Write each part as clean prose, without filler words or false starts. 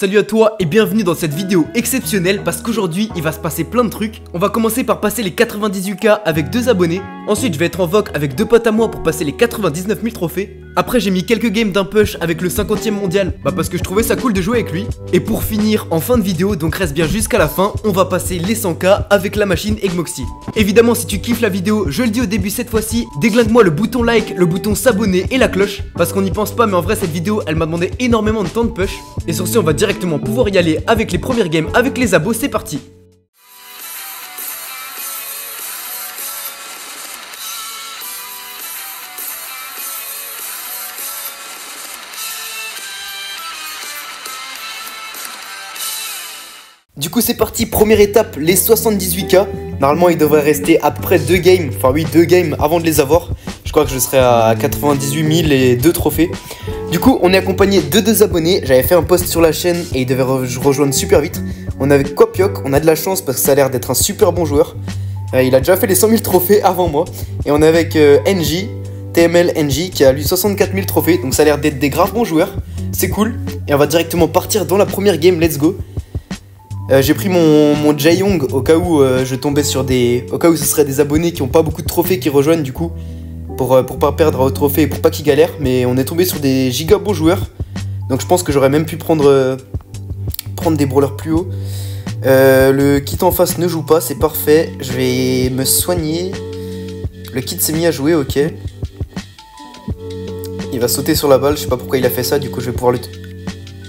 Salut à toi et bienvenue dans cette vidéo exceptionnelle parce qu'aujourd'hui il va se passer plein de trucs. On va commencer par passer les 98K avec 2 abonnés. Ensuite je vais être en vogue avec 2 potes à moi pour passer les 99 000 trophées. Après j'ai mis quelques games d'un push avec le 50e mondial, parce que je trouvais ça cool de jouer avec lui. Et pour finir en fin de vidéo, donc reste bien jusqu'à la fin, on va passer les 100K avec la machine Egmoxy. Évidemment si tu kiffes la vidéo, je le dis au début cette fois-ci, déglingue-moi le bouton like, le bouton s'abonner et la cloche. Parce qu'on n'y pense pas mais en vrai cette vidéo elle m'a demandé énormément de temps de push. Et sur ce on va directement pouvoir y aller avec les premières games avec les abos, c'est parti. Du coup c'est parti, première étape, les 78K. Normalement il devrait rester à peu près 2 games, enfin oui 2 games avant de les avoir. Je crois que je serai à 98 000 et 2 trophées. Du coup on est accompagné de 2 abonnés. J'avais fait un post sur la chaîne et il devait rejoindre super vite. On est avec Kopiok, on a de la chance parce que ça a l'air d'être un super bon joueur. Il a déjà fait les 100 000 trophées avant moi. Et on est avec NJ, TML NJ qui a lui 64 000 trophées. Donc ça a l'air d'être des graves bons joueurs, c'est cool. Et on va directement partir dans la première game, let's go. J'ai pris mon Jae-Young au cas où je tombais sur des... Au cas où ce serait des abonnés qui ont pas beaucoup de trophées qui rejoignent du coup. Pour pas perdre au trophée et pour pas qu'ils galèrent. Mais on est tombé sur des giga bons joueurs. Donc je pense que j'aurais même pu prendre des brawlers plus haut. Le kit en face ne joue pas, c'est parfait. Je vais me soigner. Le kit s'est mis à jouer, ok. Il va sauter sur la balle, je sais pas pourquoi il a fait ça. Du coup je vais pouvoir le...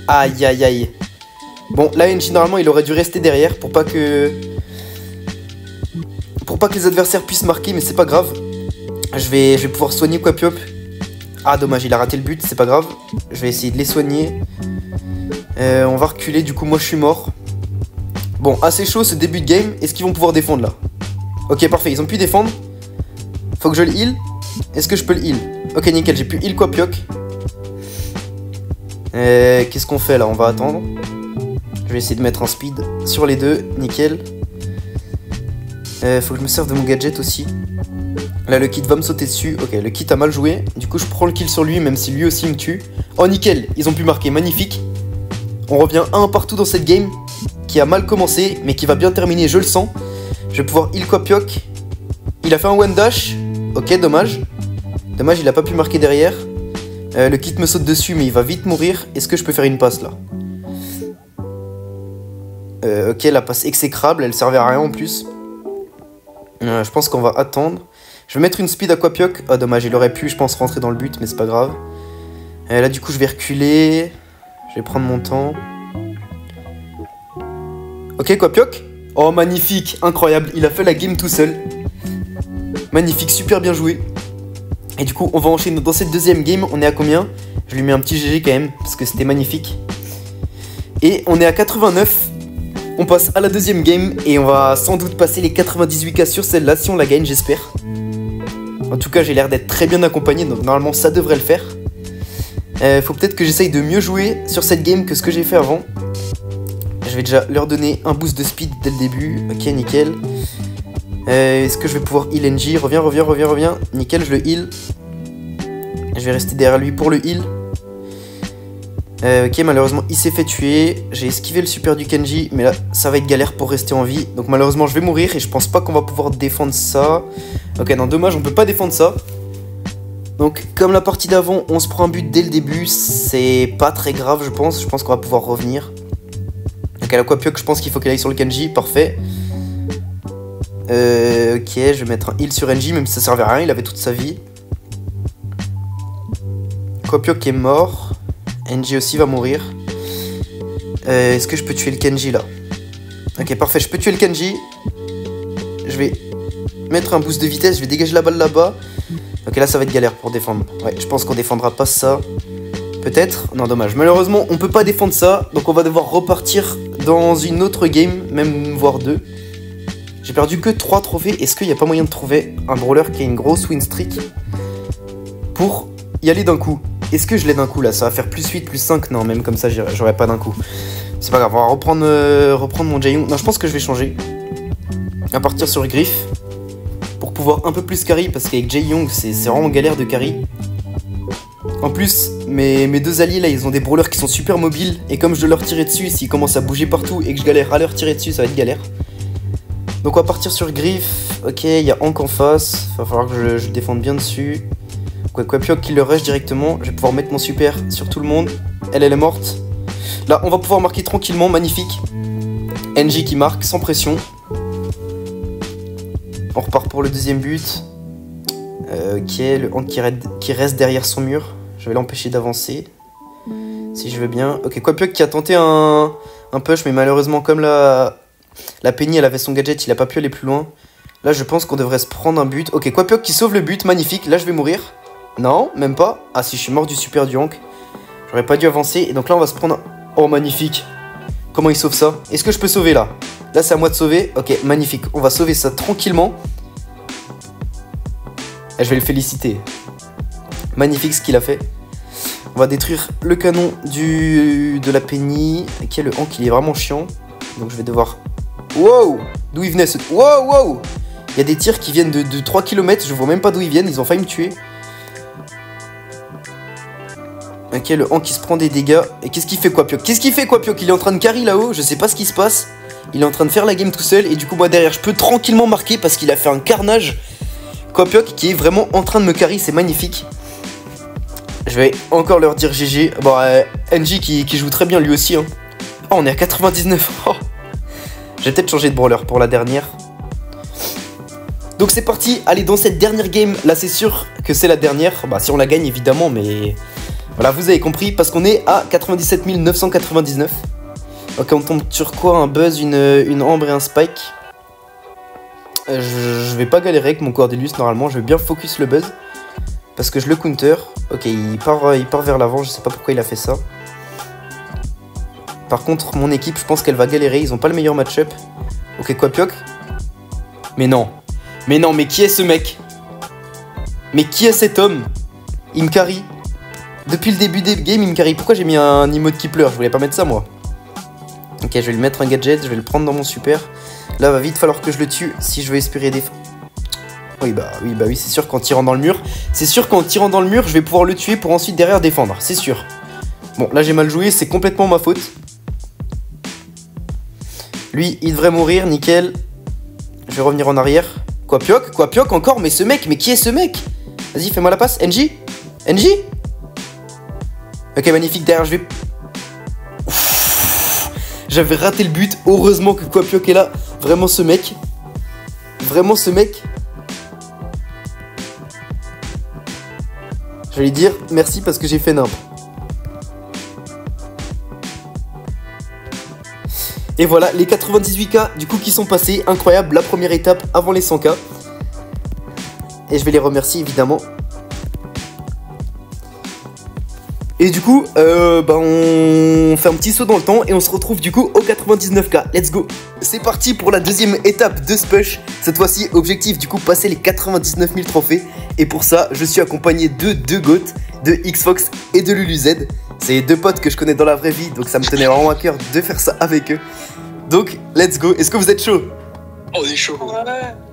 Aïe aïe aïe. Bon, là, NJ, normalement, il aurait dû rester derrière pour pas que les adversaires puissent marquer, mais c'est pas grave. Je vais pouvoir soigner Kopiok. Ah, dommage, il a raté le but, c'est pas grave. Je vais essayer de les soigner. On va reculer, du coup, moi, je suis mort. Bon, assez chaud ce début de game. Est-ce qu'ils vont pouvoir défendre, là? Ok, parfait, ils ont pu défendre. Faut que je le heal. Est-ce que je peux le heal? Ok, nickel, j'ai pu heal Kopiok. Qu'est-ce qu'on fait, là? On va attendre. Je vais essayer de mettre un speed sur les deux, nickel. Faut que je me serve de mon gadget aussi. Là le kit va me sauter dessus. Ok, le kit a mal joué. Du coup je prends le kill sur lui même si lui aussi me tue. Oh nickel, ils ont pu marquer, magnifique. On revient 1 partout dans cette game qui a mal commencé mais qui va bien terminer, je le sens. Je vais pouvoir heal Kopiok. Il a fait un one dash. Ok, dommage. Dommage, il a pas pu marquer derrière. Le kit me saute dessus mais il va vite mourir. Est-ce que je peux faire une passe là? Ok, la passe exécrable, elle servait à rien en plus. Je pense qu'on va attendre. Je vais mettre une speed à Kopiok. Ah dommage, il aurait pu, je pense, rentrer dans le but, mais c'est pas grave. Là du coup je vais reculer. Je vais prendre mon temps. Ok, Kopiok. Oh magnifique, incroyable, il a fait la game tout seul. Magnifique, super bien joué. Et du coup on va enchaîner dans cette deuxième game. On est à combien? Je lui mets un petit GG quand même, parce que c'était magnifique. Et on est à 89. On passe à la deuxième game et on va sans doute passer les 98K sur celle-là si on la gagne, j'espère. En tout cas, j'ai l'air d'être très bien accompagné, donc normalement ça devrait le faire. Faut peut-être que j'essaye de mieux jouer sur cette game que ce que j'ai fait avant. Je vais déjà leur donner un boost de speed dès le début. Ok, nickel. Est-ce que je vais pouvoir heal NJ? Reviens. Nickel, je le heal. Je vais rester derrière lui pour le heal. Ok, malheureusement il s'est fait tuer. J'ai esquivé le super du Kenji, mais là ça va être galère pour rester en vie. Donc malheureusement je vais mourir et je pense pas qu'on va pouvoir défendre ça. Ok, non, dommage, on peut pas défendre ça. Donc comme la partie d'avant on se prend un but dès le début, c'est pas très grave je pense. Je pense qu'on va pouvoir revenir. Ok, la Kopiok, je pense qu'il faut qu'elle aille sur le Kenji, parfait. Ok, je vais mettre un heal sur NJ, même si ça servait à rien, il avait toute sa vie. Kopiok est mort. NJ aussi va mourir. Est-ce que je peux tuer le Kenji là? Ok, parfait, je peux tuer le Kenji. Je vais mettre un boost de vitesse, je vais dégager la balle là-bas. Ok, là ça va être galère pour défendre. Ouais, je pense qu'on défendra pas ça. Peut-être? Non, dommage. Malheureusement, on peut pas défendre ça. Donc on va devoir repartir dans une autre game, même voire 2. J'ai perdu que 3 trophées. Est-ce qu'il n'y a pas moyen de trouver un brawler qui a une grosse win streak pour y aller d'un coup? Est-ce que je l'ai d'un coup là? Ça va faire plus 8, plus 5. Non, même comme ça, j'aurais pas d'un coup. C'est pas grave, on va reprendre mon Jae-Young. Non, je pense que je vais changer. À partir sur Griff. Pour pouvoir un peu plus carry. Parce qu'avec Jae-Young, c'est vraiment galère de carry. En plus, mes deux alliés là, ils ont des brawlers qui sont super mobiles. Et comme je dois leur tirer dessus, s'ils commencent à bouger partout et que je galère à leur tirer dessus, ça va être galère. Donc on va partir sur Griff. Ok, il y a Hank en face. Va falloir que je défende bien dessus. Quapioc qui le rush directement. Je vais pouvoir mettre mon super sur tout le monde. Elle est morte. Là, on va pouvoir marquer tranquillement. Magnifique. NJ qui marque sans pression. On repart pour le deuxième but. Ok, le Hank qui reste derrière son mur. Je vais l'empêcher d'avancer. Si je veux bien. Ok, Quapioc qui a tenté un push, mais malheureusement, comme la Penny, elle avait son gadget, il a pas pu aller plus loin. Là, je pense qu'on devrait se prendre un but. Ok, Quapioc qui sauve le but, magnifique. Là, je vais mourir. Non, même pas. Ah si, je suis mort du super du Hank. J'aurais pas dû avancer. Et donc là, on va se prendre... Oh, magnifique. Comment il sauve ça? Est-ce que je peux sauver là? Là, c'est à moi de sauver. Ok, magnifique. On va sauver ça tranquillement. Et je vais le féliciter. Magnifique ce qu'il a fait. On va détruire le canon de la Penny. Ok, le Hank, il est vraiment chiant. Donc je vais devoir... Wow! D'où il venait ce... Wow, wow! Il y a des tirs qui viennent de 3 km. Je vois même pas d'où ils viennent. Ils ont failli me tuer. Ok, le Hank qui se prend des dégâts. Et qu'est-ce qu'il fait Quapioc? Qu'est-ce qu'il fait Quapioc? Il est en train de carry là-haut. Je sais pas ce qui se passe. Il est en train de faire la game tout seul. Et du coup, moi derrière, je peux tranquillement marquer parce qu'il a fait un carnage. Quapioc qui est vraiment en train de me carry. C'est magnifique. Je vais encore leur dire GG. Bon, NJ qui joue très bien lui aussi. Hein. Oh, on est à 99. Oh. J'ai peut-être changé de brawler pour la dernière. Donc c'est parti. Allez, dans cette dernière game, là c'est sûr que c'est la dernière. Bah si on la gagne évidemment, mais... Voilà, vous avez compris, parce qu'on est à 97 999. Ok, on tombe sur quoi? Un buzz, une ambre et un spike. Je vais pas galérer avec mon Cordelius normalement, je vais bien focus le buzz. Parce que je le counter. Ok, il part vers l'avant, je sais pas pourquoi il a fait ça. Par contre, mon équipe, je pense qu'elle va galérer, ils ont pas le meilleur match-up. Ok, Quapioc. Mais non. Mais non, mais qui est ce mec? Mais qui est cet homme? Il me carry. Depuis le début des games, il me carry. Pourquoi j'ai mis un emote qui pleure? Je voulais pas mettre ça, moi. Ok, je vais lui mettre un gadget, je vais le prendre dans mon super. Là, va vite falloir que je le tue si je veux espérer des... Oui, c'est sûr qu'en tirant dans le mur... C'est sûr qu'en tirant dans le mur, je vais pouvoir le tuer pour ensuite derrière défendre. C'est sûr. Bon, là, j'ai mal joué, c'est complètement ma faute. Lui, il devrait mourir, nickel. Je vais revenir en arrière. Quapioc encore, mais ce mec, mais qui est ce mec? Vas-y, fais-moi la passe. NJ? NJ? Ok, magnifique, derrière, je vais... J'avais raté le but, heureusement que Quapioc est là. Vraiment ce mec. Vraiment ce mec. Je vais lui dire merci parce que j'ai fait nimp. Et voilà, les 98K du coup qui sont passés. Incroyable, la première étape avant les 100K. Et je vais les remercier évidemment. Et du coup, on fait un petit saut dans le temps et on se retrouve du coup au 99K. Let's go. C'est parti pour la deuxième étape de Spush. Cette fois-ci, objectif du coup, passer les 99 000 trophées. Et pour ça, je suis accompagné de deux GOAT, de Xfox et de LuluZ. C'est deux potes que je connais dans la vraie vie, donc ça me tenait vraiment à cœur de faire ça avec eux. Donc, let's go. Est-ce que vous êtes chaud? On est chaud.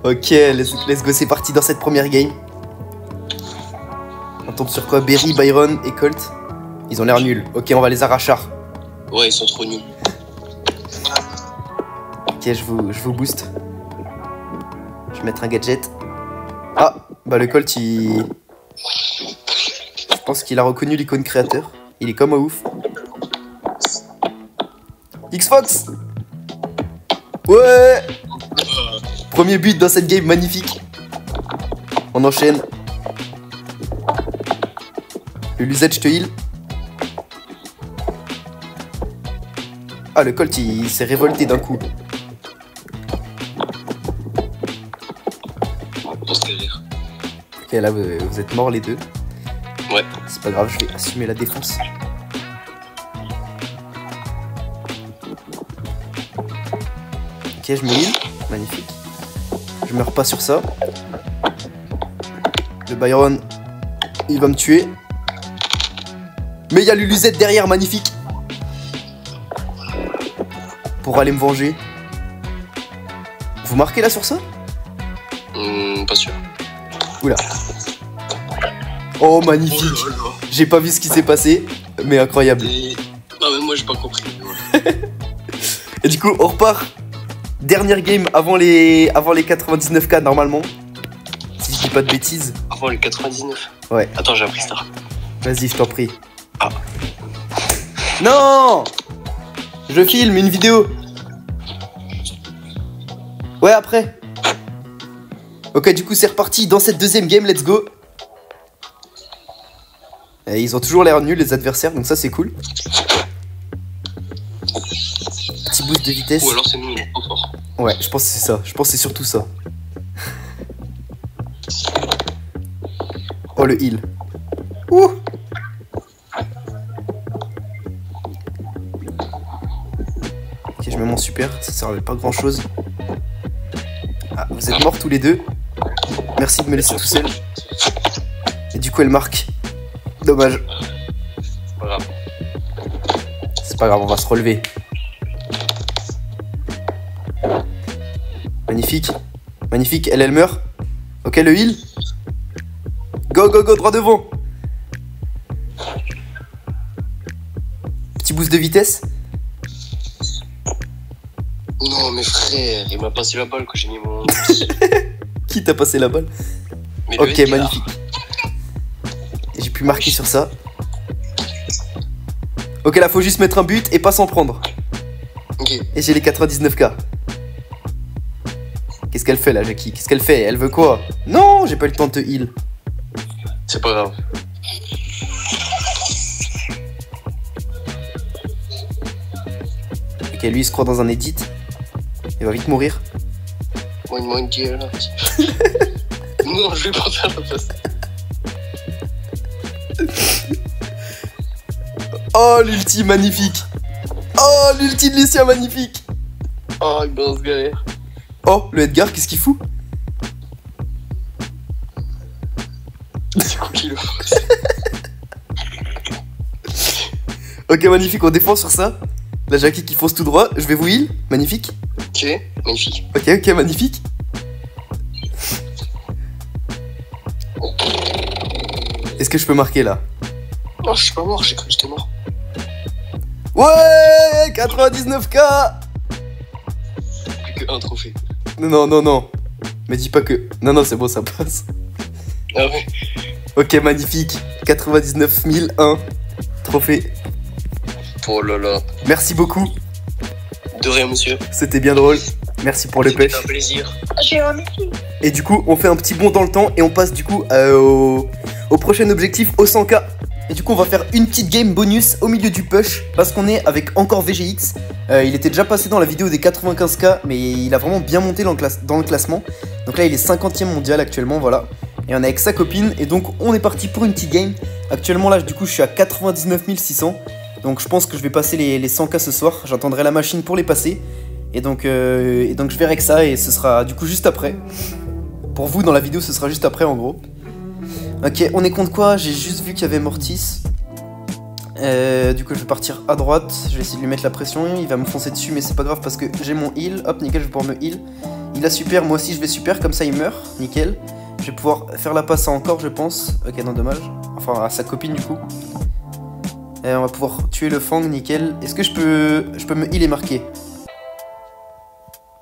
Ok, let's go. C'est parti dans cette première game. On tombe sur quoi? Berry, Byron et Colt. Ils ont l'air nuls. Ok, on va les arracher. Ouais, ils sont trop nuls. Ok, je vous booste. Je vais mettre un gadget. Ah, bah le Colt, il... Je pense qu'il a reconnu l'icône créateur. Il est comme un ouf. Xfox. Ouais. Premier but dans cette game, magnifique. On enchaîne. Le Luzette, je te heal. Ah, le Colt, il s'est révolté d'un coup. On se galère. Ok, là, vous êtes morts les deux. Ouais. C'est pas grave, je vais assumer la défense. Ok, je me heal. Magnifique. Je meurs pas sur ça. Le Byron, il va me tuer. Mais il y a Luluzette derrière, magnifique. Pour aller me venger. Vous marquez là sur ça? Pas sûr. Oula. Oh, magnifique. Oh là là. J'ai pas vu ce qui s'est passé, mais incroyable. Non mais moi j'ai pas compris. Et du coup, on repart. Dernière game avant les 99K normalement. Si je dis pas de bêtises. Avant les 99. Ouais. Attends, j'ai appris ça. Vas-y, je t'en prie. Ah. Non! Je filme une vidéo. Ouais, après. Ok, du coup, c'est reparti dans cette deuxième game. Let's go. Et ils ont toujours l'air nuls, les adversaires, donc ça, c'est cool. Petit boost de vitesse. Ou alors c'est nous, il est trop fort. Ouais, je pense que c'est ça. Je pense que c'est surtout ça. Oh, le heal. Ouh! Ok, je mets mon super. Ça sert à pas grand chose. Ah, vous êtes morts tous les deux. Merci de me laisser tout seul. Et du coup, elle marque. Dommage. C'est pas grave. C'est pas grave, on va se relever. Magnifique. Magnifique. Elle meurt. Ok, le heal. Go, go, go, droit devant. Petit boost de vitesse. Non mais frère, il m'a passé la balle quand j'ai mis mon... Qui t'a passé la balle? Mais le Ok, Edgar. magnifique. Et j'ai pu marquer sur ça. Ok, là, faut juste mettre un but et pas s'en prendre. Ok. Et j'ai les 99K. Qu'est-ce qu'elle fait là, Jackie? Qu'est-ce qu'elle fait? Elle veut quoi? Non, j'ai pas eu le temps de te heal. C'est pas grave. Ok, lui il se croit dans un edit. Il va vite mourir. Moi une gueule là. Non, je vais pas faire la place. Oh, l'ulti magnifique. Oh, l'ulti de Lucia magnifique. Oh, grosse galère. Oh, le Edgar, qu'est-ce qu'il fout? C'est quoi qu'il le fait? Ok, magnifique, on défend sur ça. La Jackie qui fonce tout droit. Je vais vous heal. Magnifique. Ok, magnifique. Ok, ok, magnifique. Est-ce que je peux marquer là? Non, je suis pas mort, j'ai cru que j'étais mort. Ouais, 99K. Plus que un trophée. Non, non, non. Mais dis pas que... Non, non, c'est bon, ça passe. Ah ouais. Ok, magnifique. 99 001 trophée. Oh là là. Merci beaucoup. De rien, monsieur. C'était bien drôle. Merci pour le C'était pêche. un plaisir. Et du coup, on fait un petit bond dans le temps et on passe du coup au prochain objectif, au 100K. Et du coup, on va faire une petite game bonus au milieu du push parce qu'on est avec encore VGX. Il était déjà passé dans la vidéo des 95K, mais il a vraiment bien monté dans le classement. Donc là, il est 50e mondial actuellement, voilà. Et on est avec sa copine et donc on est parti pour une petite game. Actuellement là, du coup, je suis à 99 600. Donc je pense que je vais passer les 100K ce soir. J'attendrai la machine pour les passer. Et donc je verrai que ça et ce sera du coup juste après. Pour vous dans la vidéo ce sera juste après en gros. Ok, on est contre quoi? J'ai juste vu qu'il y avait Mortis. Du coup je vais partir à droite. Je vais essayer de lui mettre la pression. Il va me foncer dessus mais c'est pas grave parce que j'ai mon heal. Hop nickel, je vais pouvoir me heal. Il a super, moi aussi je vais super, comme ça il meurt. Nickel. Je vais pouvoir faire la passe à encore je pense. Ok non dommage. Enfin à sa copine du coup. On va pouvoir tuer le Fang, nickel. Est-ce que je peux me heal et marquer?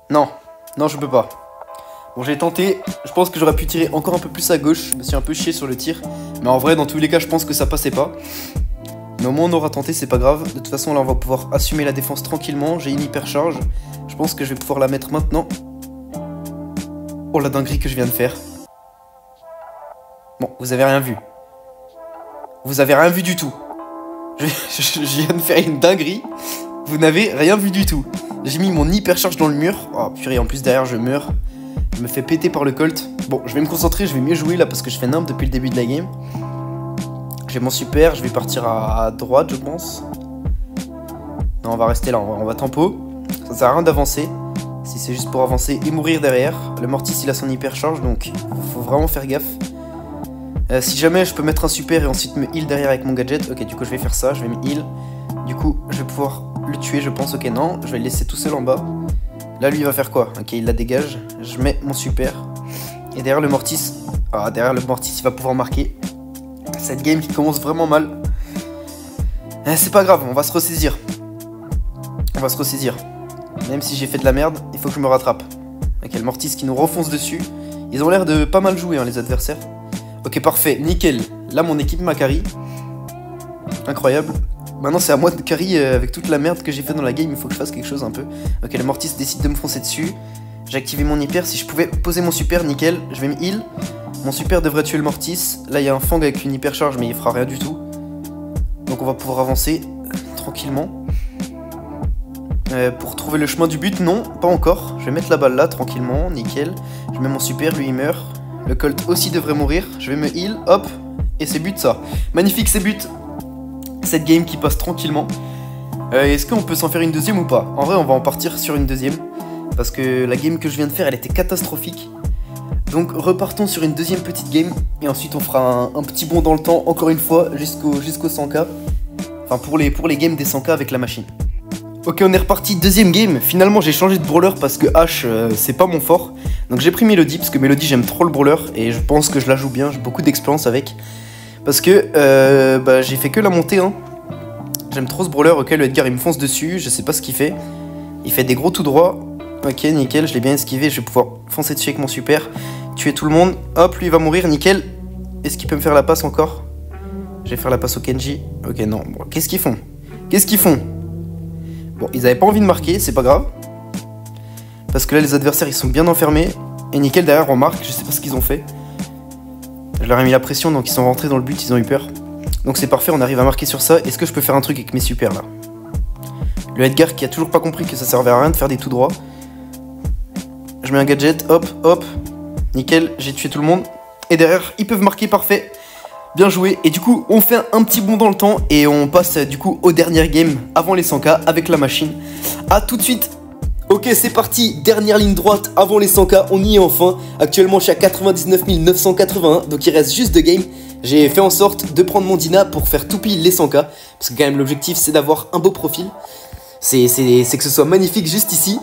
Non, non je peux pas. Bon j'ai tenté, je pense que j'aurais pu tirer encore un peu plus à gauche. Je me suis un peu chié sur le tir. Mais en vrai dans tous les cas je pense que ça passait pas. Mais au moins on aura tenté, c'est pas grave. De toute façon là on va pouvoir assumer la défense tranquillement. J'ai une hyper charge. Je pense que je vais pouvoir la mettre maintenant. Oh la dinguerie que je viens de faire. Bon, vous avez rien vu. Vous avez rien vu du tout. Je viens de faire une dinguerie. Vous n'avez rien vu du tout. J'ai mis mon hyper charge dans le mur. Oh purée, en plus derrière je meurs. Je me fais péter par le Colt. Bon, je vais me concentrer, je vais mieux jouer là parce que je fais nimp depuis le début de la game. J'ai mon super, je vais partir à droite je pense. Non, on va rester là, on va tempo. Ça sert à rien d'avancer. Si c'est juste pour avancer et mourir derrière. Le Mortis il a son hyper charge donc faut vraiment faire gaffe. Si jamais je peux mettre un super et ensuite me heal derrière avec mon gadget. Ok, du coup je vais faire ça, je vais me heal. Du coup je vais pouvoir le tuer je pense. Ok non, je vais le laisser tout seul en bas. Là lui il va faire quoi? Ok, il la dégage. Je mets mon super. Et derrière le Mortis. Ah, derrière le Mortis il va pouvoir marquer. Cette game qui commence vraiment mal. C'est pas grave, on va se ressaisir. On va se ressaisir. Même si j'ai fait de la merde, il faut que je me rattrape. Ok, le Mortis qui nous refonce dessus. Ils ont l'air de pas mal jouer, hein, les adversaires. Ok, parfait, nickel. Là, mon équipe m'a carry. Incroyable. Maintenant, c'est à moi de carry avec toute la merde que j'ai fait dans la game. Il faut que je fasse quelque chose un peu. Ok, le Mortis décide de me foncer dessus. J'ai activé mon hyper. Si je pouvais poser mon super, nickel. Je vais me heal. Mon super devrait tuer le Mortis. Là, il y a un Fang avec une hyper charge, mais il fera rien du tout. Donc, on va pouvoir avancer tranquillement. Pour trouver le chemin du but, non, pas encore. Je vais mettre la balle là, tranquillement, nickel. Je mets mon super, lui il meurt. Le Colt aussi devrait mourir. Je vais me heal, hop. Et c'est but ça. Magnifique, c'est but. Cette game qui passe tranquillement. Est-ce qu'on peut s'en faire une deuxième ou pas? En vrai, on va en partir sur une deuxième. Parce que la game que je viens de faire, elle était catastrophique. Donc repartons sur une deuxième petite game. Et ensuite, on fera un petit bond dans le temps, encore une fois, jusqu'au 100k. Enfin, pour les games des 100k avec la machine. Ok, on est reparti, deuxième game. Finalement, j'ai changé de brawler parce que H, c'est pas mon fort. Donc j'ai pris Melody, parce que Melody, j'aime trop le brawler. Et je pense que je la joue bien, j'ai beaucoup d'expérience avec. Parce que j'ai fait que la montée, hein. J'aime trop ce brawler. Ok, le Edgar, il me fonce dessus, je sais pas ce qu'il fait. Il fait des gros tout droits. Ok, nickel, je l'ai bien esquivé, je vais pouvoir foncer dessus avec mon super. Tuer tout le monde. Hop, lui, il va mourir, nickel. Est-ce qu'il peut me faire la passe encore? Je vais faire la passe au Kenji. Ok, non, bon, qu'est-ce qu'ils font? Qu'est-ce qu'ils font? Bon, ils avaient pas envie de marquer, c'est pas grave. Parce que là, les adversaires, ils sont bien enfermés. Et nickel, derrière, on marque, je sais pas ce qu'ils ont fait. Je leur ai mis la pression, donc ils sont rentrés dans le but, ils ont eu peur. Donc c'est parfait, on arrive à marquer sur ça. Est-ce que je peux faire un truc avec mes super, là? Le Edgar qui a toujours pas compris que ça servait à rien de faire des tout droits. Je mets un gadget, hop, hop. Nickel, j'ai tué tout le monde. Et derrière, ils peuvent marquer, parfait. Bien joué, et du coup on fait un petit bond dans le temps et on passe du coup aux dernières games avant les 100k avec la machine. A tout de suite. Ok, c'est parti, dernière ligne droite avant les 100k, on y est enfin. Actuellement je suis à 99 981, donc il reste juste 2 games. J'ai fait en sorte de prendre mon Dina pour faire tout pile les 100k, parce que quand même l'objectif c'est d'avoir un beau profil. C'est que ce soit magnifique juste ici.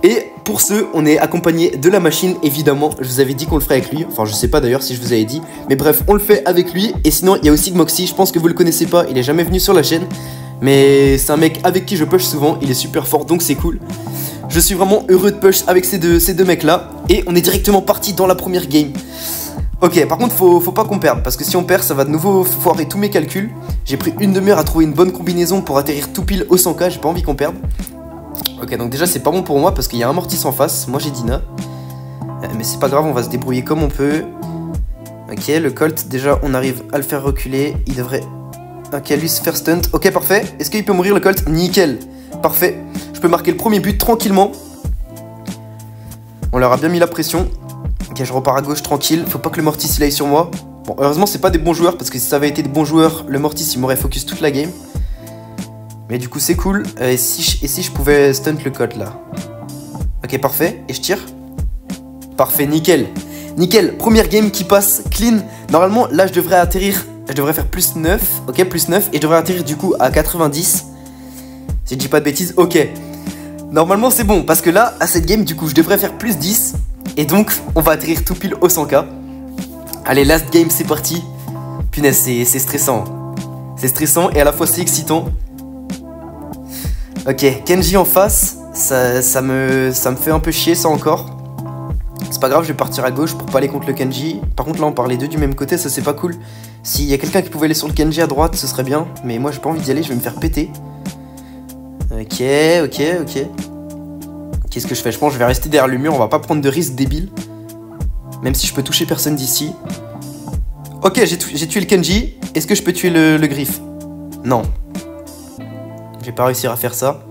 Et pour ce, on est accompagné de la machine, évidemment. Je vous avais dit qu'on le ferait avec lui. Enfin, je sais pas d'ailleurs si je vous avais dit. Mais bref, on le fait avec lui. Et sinon, il y a aussi Gmoxy. Je pense que vous le connaissez pas. Il est jamais venu sur la chaîne. Mais c'est un mec avec qui je push souvent. Il est super fort, donc c'est cool. Je suis vraiment heureux de push avec ces deux mecs-là. Et on est directement parti dans la première game. Ok, par contre, faut pas qu'on perde. Parce que si on perd, ça va de nouveau foirer tous mes calculs. J'ai pris une demi-heure à trouver une bonne combinaison pour atterrir tout pile au 100k. J'ai pas envie qu'on perde. Ok, donc déjà c'est pas bon pour moi parce qu'il y a un Mortis en face. Moi j'ai Dina. Mais c'est pas grave, on va se débrouiller comme on peut. Ok, le Colt, déjà on arrive à le faire reculer. Il devrait... Ok, lui se faire stunt. Ok, parfait. Est-ce qu'il peut mourir le Colt? Nickel. Parfait. Je peux marquer le premier but tranquillement. On leur a bien mis la pression. Ok, je repars à gauche tranquille. Faut pas que le Mortis il aille sur moi. Bon, heureusement c'est pas des bons joueurs parce que si ça avait été des bons joueurs, le Mortis il m'aurait focus toute la game. Mais du coup c'est cool. Et si je pouvais stunt le Colt là. Ok, parfait. Et je tire. Parfait, nickel. Nickel, première game qui passe clean. Normalement là je devrais atterrir. Je devrais faire plus 9. Ok, plus 9. Et je devrais atterrir du coup à 90. Si je dis pas de bêtises, ok. Normalement c'est bon. Parce que là, à cette game du coup je devrais faire plus 10. Et donc on va atterrir tout pile au 100k. Allez, last game, c'est parti. Punaise, c'est stressant. C'est stressant et à la fois c'est excitant. Ok, Kenji en face, ça me fait un peu chier ça encore. C'est pas grave, je vais partir à gauche pour pas aller contre le Kenji. Par contre là on part les deux du même côté, ça c'est pas cool. S'il y a quelqu'un qui pouvait aller sur le Kenji à droite, ce serait bien. Mais moi j'ai pas envie d'y aller, je vais me faire péter. Ok. Qu'est-ce que je fais? Je pense que je vais rester derrière le mur, on va pas prendre de risques débiles. Même si je peux toucher personne d'ici. Ok, j'ai tué le Kenji. Est-ce que je peux tuer le Griff? Non. Je vais pas réussir à faire ça.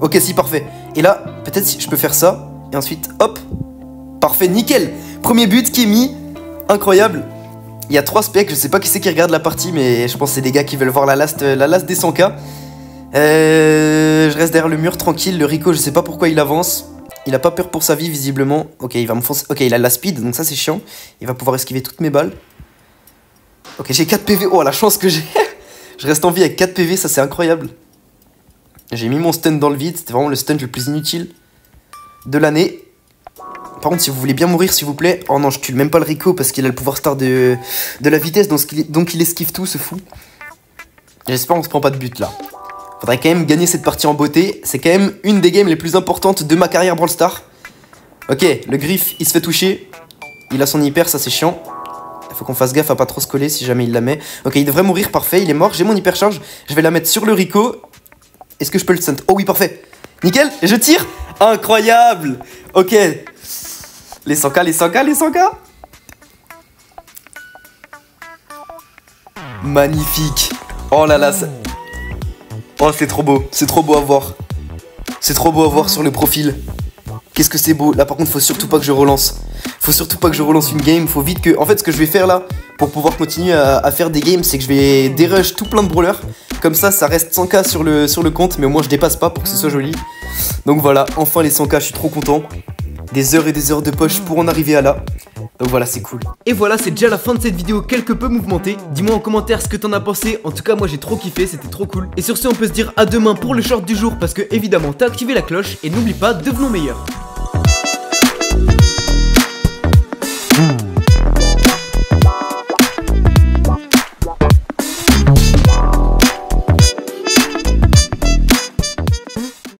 Ok, si, parfait. Et là, peut-être si je peux faire ça. Et ensuite, hop. Parfait, nickel. Premier but qui est mis. Incroyable. Il y a 3 specs. Je sais pas qui c'est qui regarde la partie, mais je pense que c'est des gars qui veulent voir la last des 100k. Je reste derrière le mur, tranquille. Le Rico, je sais pas pourquoi il avance. Il a pas peur pour sa vie, visiblement. Ok, il va me foncer. Ok, il a la speed, donc ça, c'est chiant. Il va pouvoir esquiver toutes mes balles. Ok, j'ai 4 PV. Oh, la chance que j'ai. Je reste en vie avec 4 PV, ça c'est incroyable. J'ai mis mon stun dans le vide, c'était vraiment le stun le plus inutile de l'année. Par contre, si vous voulez bien mourir, s'il vous plaît. Oh non, je tue même pas le Rico parce qu'il a le pouvoir star de la vitesse, donc il esquive tout, ce fou. J'espère qu'on se prend pas de but là. Faudrait quand même gagner cette partie en beauté. C'est quand même une des games les plus importantes de ma carrière Brawl Stars. Ok, le Griff, il se fait toucher. Il a son hyper, ça c'est chiant. Il faut qu'on fasse gaffe à pas trop se coller si jamais il la met. Ok, il devrait mourir, parfait, il est mort. J'ai mon hyper charge. Je vais la mettre sur le Rico. Est-ce que je peux le stunt? Oh oui, parfait. Nickel, je tire. Incroyable. Ok. Les 100k, les 100k, les 100k. Magnifique. Oh là là, ça... Oh, c'est trop beau à voir. C'est trop beau à voir sur le profil. Qu'est-ce que c'est beau. Là par contre faut surtout pas que je relance. Faut surtout pas que je relance une game. Faut vite que... En fait ce que je vais faire là, pour pouvoir continuer à faire des games, c'est que je vais dérush tout plein de brawlers. Comme ça reste 100k sur le compte, mais au moins je dépasse pas pour que ce soit joli. Donc voilà, enfin les 100k, je suis trop content. Des heures et des heures de poche pour en arriver à là. Donc voilà, c'est cool. Et voilà, c'est déjà la fin de cette vidéo quelque peu mouvementée. Dis-moi en commentaire ce que t'en as pensé. En tout cas, moi j'ai trop kiffé, c'était trop cool. Et sur ce, on peut se dire à demain pour le short du jour parce que évidemment, t'as activé la cloche. Et n'oublie pas, devenons meilleurs.